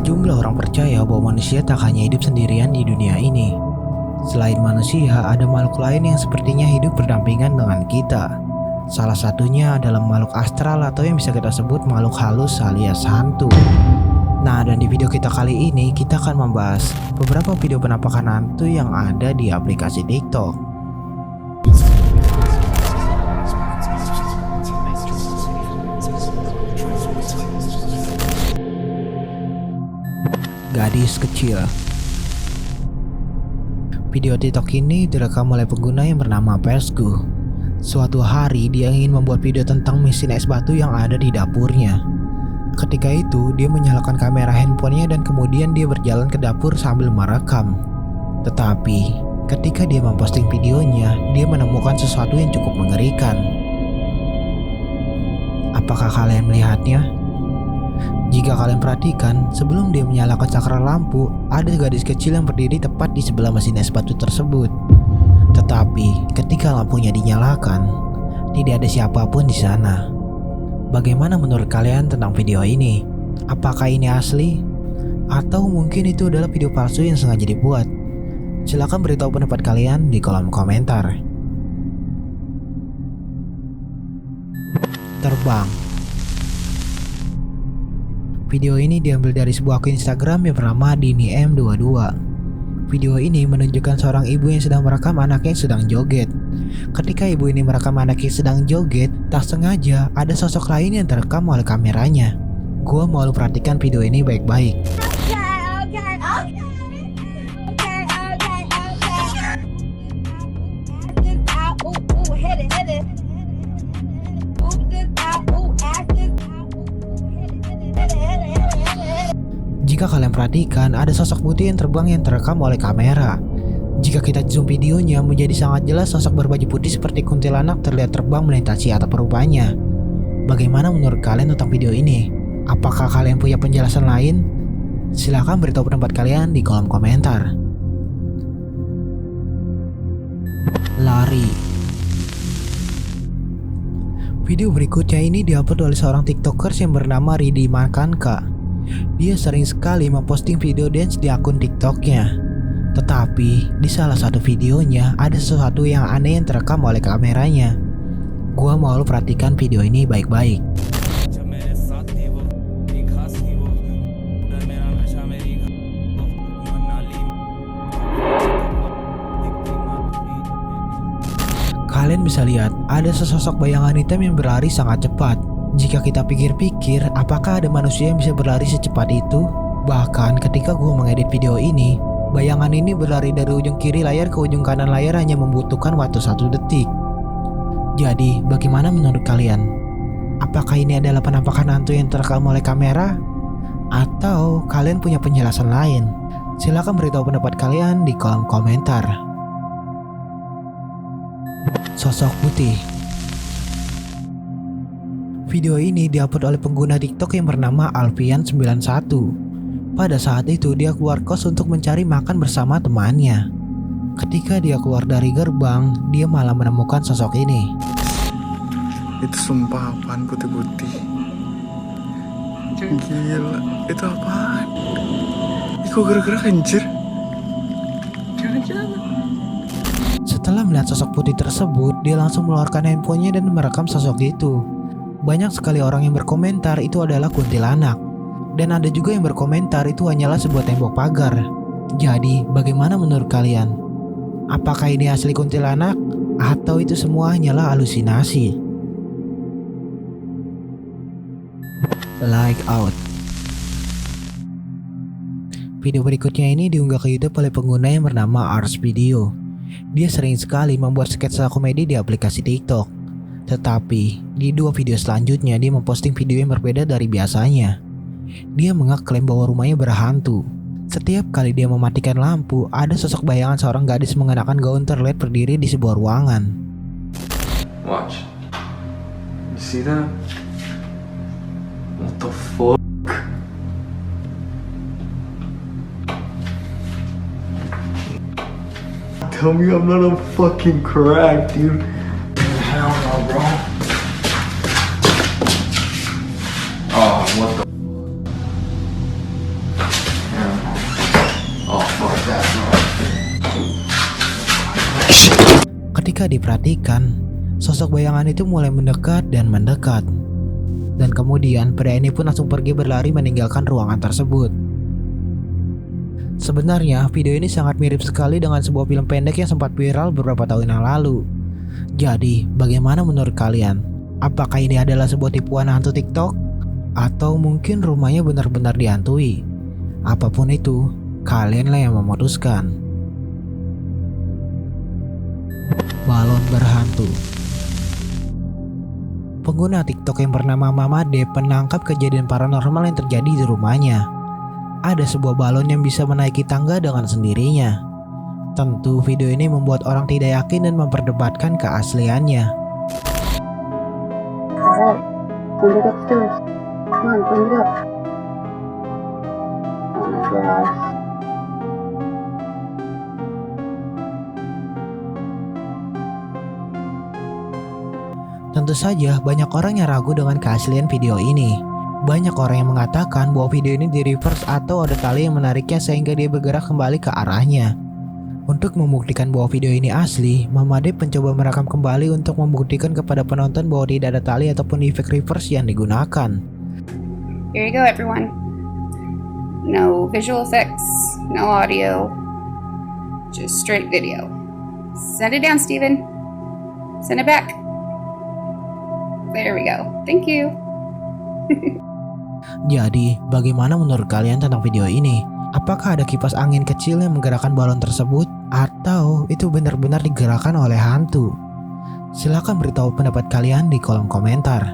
Sejumlah orang percaya bahwa manusia tak hanya hidup sendirian di dunia ini. Selain manusia, ada makhluk lain yang sepertinya hidup berdampingan dengan kita. Salah satunya adalah makhluk astral atau yang bisa kita sebut makhluk halus alias hantu. Nah, dan di video kita kali ini kita akan membahas beberapa video penampakan hantu yang ada di aplikasi TikTok. Gadis kecil. Video TikTok ini direkam oleh pengguna yang bernama Persgu. Suatu hari dia ingin membuat video tentang mesin es batu yang ada di dapurnya. Ketika itu dia menyalakan kamera handphonenya dan kemudian dia berjalan ke dapur sambil merekam. Tetapi ketika dia memposting videonya, dia menemukan sesuatu yang cukup mengerikan. Apakah kalian melihatnya? Jika kalian perhatikan, sebelum dia menyalakan cakram lampu, ada gadis kecil yang berdiri tepat di sebelah mesin es batu tersebut. Tetapi ketika lampunya dinyalakan, tidak ada siapapun di sana. Bagaimana menurut kalian tentang video ini? Apakah ini asli? Atau mungkin itu adalah video palsu yang sengaja dibuat? Silahkan beritahu pendapat kalian di kolom komentar. Terbang. Video ini diambil dari sebuah akun Instagram yang bernama DiniM22. Video ini menunjukkan seorang ibu yang sedang merekam anaknya yang sedang joget. Ketika ibu ini merekam anaknya yang sedang joget, tak sengaja ada sosok lain yang terekam oleh kameranya. Gua mau lu perhatikan video ini baik-baik. Jika kalian perhatikan, ada sosok putih yang terbang yang terekam oleh kamera. Jika kita zoom videonya, menjadi sangat jelas sosok berbaju putih seperti kuntilanak terlihat terbang melintasi atap rumahnya. Bagaimana menurut kalian tentang video ini? Apakah kalian punya penjelasan lain? Silahkan beritahu pendapat kalian di kolom komentar. Lari. Video berikutnya ini diupload oleh seorang tiktokers yang bernama Ridi Makanka. Dia sering sekali memposting video dance di akun TikToknya. Tetapi di salah satu videonya ada sesuatu yang aneh yang terekam oleh kameranya. Gua mau lu perhatikan video ini baik-baik. Kalian bisa lihat ada sesosok bayangan hitam yang berlari sangat cepat. Jika kita pikir-pikir, apakah ada manusia yang bisa berlari secepat itu? Bahkan ketika gue mengedit video ini, bayangan ini berlari dari ujung kiri layar ke ujung kanan layar hanya membutuhkan waktu 1 detik. Jadi, bagaimana menurut kalian? Apakah ini adalah penampakan hantu yang terekam oleh kamera? Atau kalian punya penjelasan lain? Silahkan beritahu pendapat kalian di kolom komentar. Sosok putih. Video ini diupload oleh pengguna TikTok yang bernama Alfian91. Pada saat itu dia keluar kos untuk mencari makan bersama temannya. Ketika dia keluar dari gerbang, dia malah menemukan sosok ini. Itu sumpah apaan putih-putih? Gila, itu apaan? Ih, kok gerak-gerak anjir? Jangan-jangan. Setelah melihat sosok putih tersebut, dia langsung mengeluarkan handphonenya dan merekam sosok itu. Banyak sekali orang yang berkomentar itu adalah kuntilanak. Dan ada juga yang berkomentar itu hanyalah sebuah tembok pagar. Jadi bagaimana menurut kalian? Apakah ini asli kuntilanak? Atau itu semua hanyalah halusinasi? Like out. Video berikutnya ini diunggah ke YouTube oleh pengguna yang bernama Ars Video. Dia sering sekali membuat sketsa komedi di aplikasi TikTok. Tetapi di 2 video selanjutnya dia memposting video yang berbeda dari biasanya. Dia mengaklaim bahwa rumahnya berhantu. Setiap kali dia mematikan lampu, ada sosok bayangan seorang gadis mengenakan gaun terlihat berdiri di sebuah ruangan. Watch. You see that? What the fuck? Tell me I'm not a fucking crack, dude. Hell no, bro. Oh, what the? Ketika diperhatikan, sosok bayangan itu mulai mendekat dan mendekat. Dan kemudian pria ini pun langsung pergi berlari meninggalkan ruangan tersebut. Sebenarnya video ini sangat mirip sekali dengan sebuah film pendek yang sempat viral beberapa tahun yang lalu. Jadi bagaimana menurut kalian? Apakah ini adalah sebuah tipuan hantu TikTok? Atau mungkin rumahnya benar-benar dihantui? Apapun itu, kalianlah yang memutuskan. Balon berhantu. Pengguna TikTok yang bernama Mama D menangkap kejadian paranormal yang terjadi di rumahnya. Ada sebuah balon yang bisa menaiki tangga dengan sendirinya. Tentu video ini membuat orang tidak yakin dan memperdebatkan keasliannya. Alright, pull it upstairs. Come on, bring it up. Oh my gosh. Tentu saja banyak orang yang ragu dengan keaslian video ini. Banyak orang yang mengatakan bahwa video ini di reverse atau ada tali yang menariknya sehingga dia bergerak kembali ke arahnya. Untuk membuktikan bahwa video ini asli, Mama Dev mencoba merekam kembali untuk membuktikan kepada penonton bahwa tidak ada tali ataupun efek reverse yang digunakan. Here you go, everyone. No visual effects, no audio, just straight video. Send it down, Steven. Send it back. There we go. Thank you. Jadi, bagaimana menurut kalian tentang video ini? Apakah ada kipas angin kecil yang menggerakkan balon tersebut? Atau itu benar-benar digerakkan oleh hantu? Silahkan beritahu pendapat kalian di kolom komentar.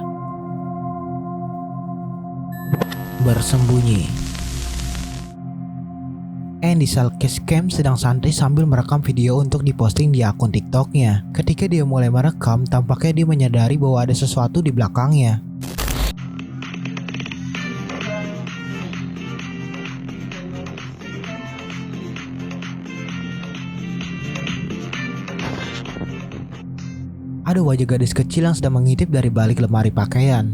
Bersembunyi. Andy Salkescam sedang santai sambil merekam video untuk diposting di akun TikToknya. Ketika dia mulai merekam, tampaknya dia menyadari bahwa ada sesuatu di belakangnya. Ada wajah gadis kecil yang sedang mengintip dari balik lemari pakaian.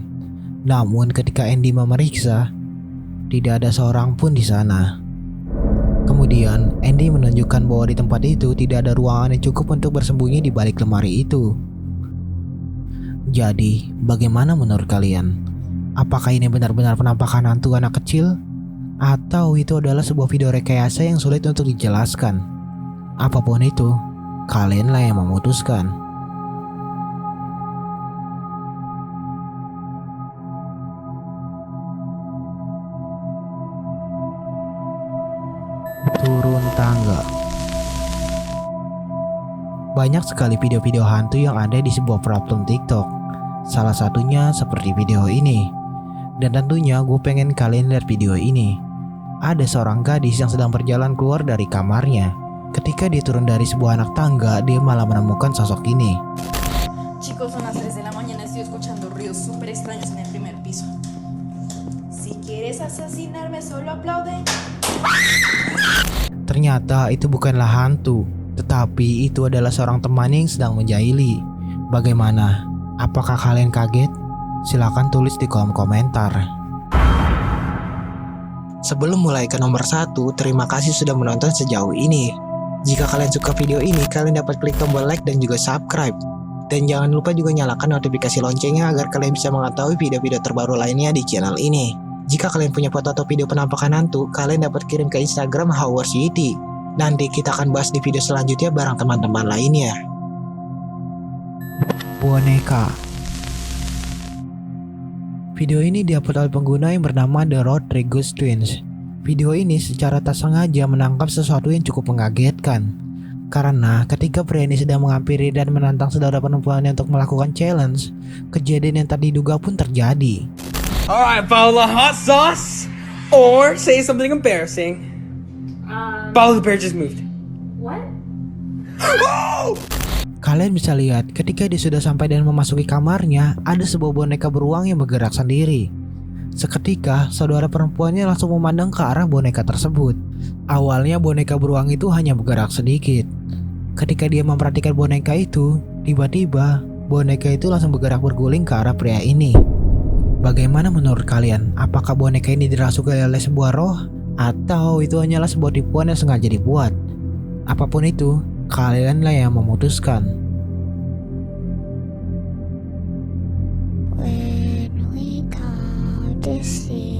Namun ketika Andy memeriksa, tidak ada seorang pun di sana. Kemudian Andy menunjukkan bahwa di tempat itu tidak ada ruangan yang cukup untuk bersembunyi di balik lemari itu. Jadi, bagaimana menurut kalian? Apakah ini benar-benar penampakan hantu anak kecil? Atau itu adalah sebuah video rekayasa yang sulit untuk dijelaskan? Apapun itu, kalianlah yang memutuskan. Turun tangga. Banyak sekali video-video hantu yang ada di sebuah platform TikTok. Salah satunya seperti video ini. Dan tentunya gue pengen kalian lihat video ini. Ada seorang gadis yang sedang berjalan keluar dari kamarnya. Ketika dia turun dari sebuah anak tangga, dia malah menemukan sosok ini. Chicos, son las 3 de la mañana, estoy escuchando ruidos súper extraños en el primer piso. Si quieres asesinarme, solo aplaude. Ternyata itu bukanlah hantu, tetapi itu adalah seorang teman yang sedang menjahili. Bagaimana? Apakah kalian kaget? Silahkan tulis di kolom komentar. Sebelum mulai ke nomor 1, terima kasih sudah menonton sejauh ini. Jika kalian suka video ini, kalian dapat klik tombol like dan juga subscribe. Dan jangan lupa juga nyalakan notifikasi loncengnya agar kalian bisa mengetahui video-video terbaru lainnya di channel ini. Jika kalian punya foto atau video penampakan hantu, kalian dapat kirim ke Instagram Howard City. Nanti kita akan bahas di video selanjutnya bareng teman-teman lainnya. Boneka. Video ini diupload oleh pengguna yang bernama The Rodriguez Twins. Video ini secara tak sengaja menangkap sesuatu yang cukup mengagetkan. Karena ketika pria ini sedang menghampiri dan menantang saudara perempuannya untuk melakukan challenge, kejadian yang tak diduga pun terjadi. Alright, follow the hot sauce or say something embarrassing. Follow the bear just moved. What? Kalian bisa lihat ketika dia sudah sampai dan memasuki kamarnya, ada sebuah boneka beruang yang bergerak sendiri. Seketika, saudara perempuannya langsung memandang ke arah boneka tersebut. Awalnya boneka beruang itu hanya bergerak sedikit. Ketika dia memperhatikan boneka itu, tiba-tiba boneka itu langsung bergerak berguling ke arah pria ini. Bagaimana menurut kalian? Apakah boneka ini dirasuki oleh sebuah roh? Atau itu hanyalah sebuah tipuan yang sengaja dibuat? Apapun itu, kalianlah yang memutuskan. see.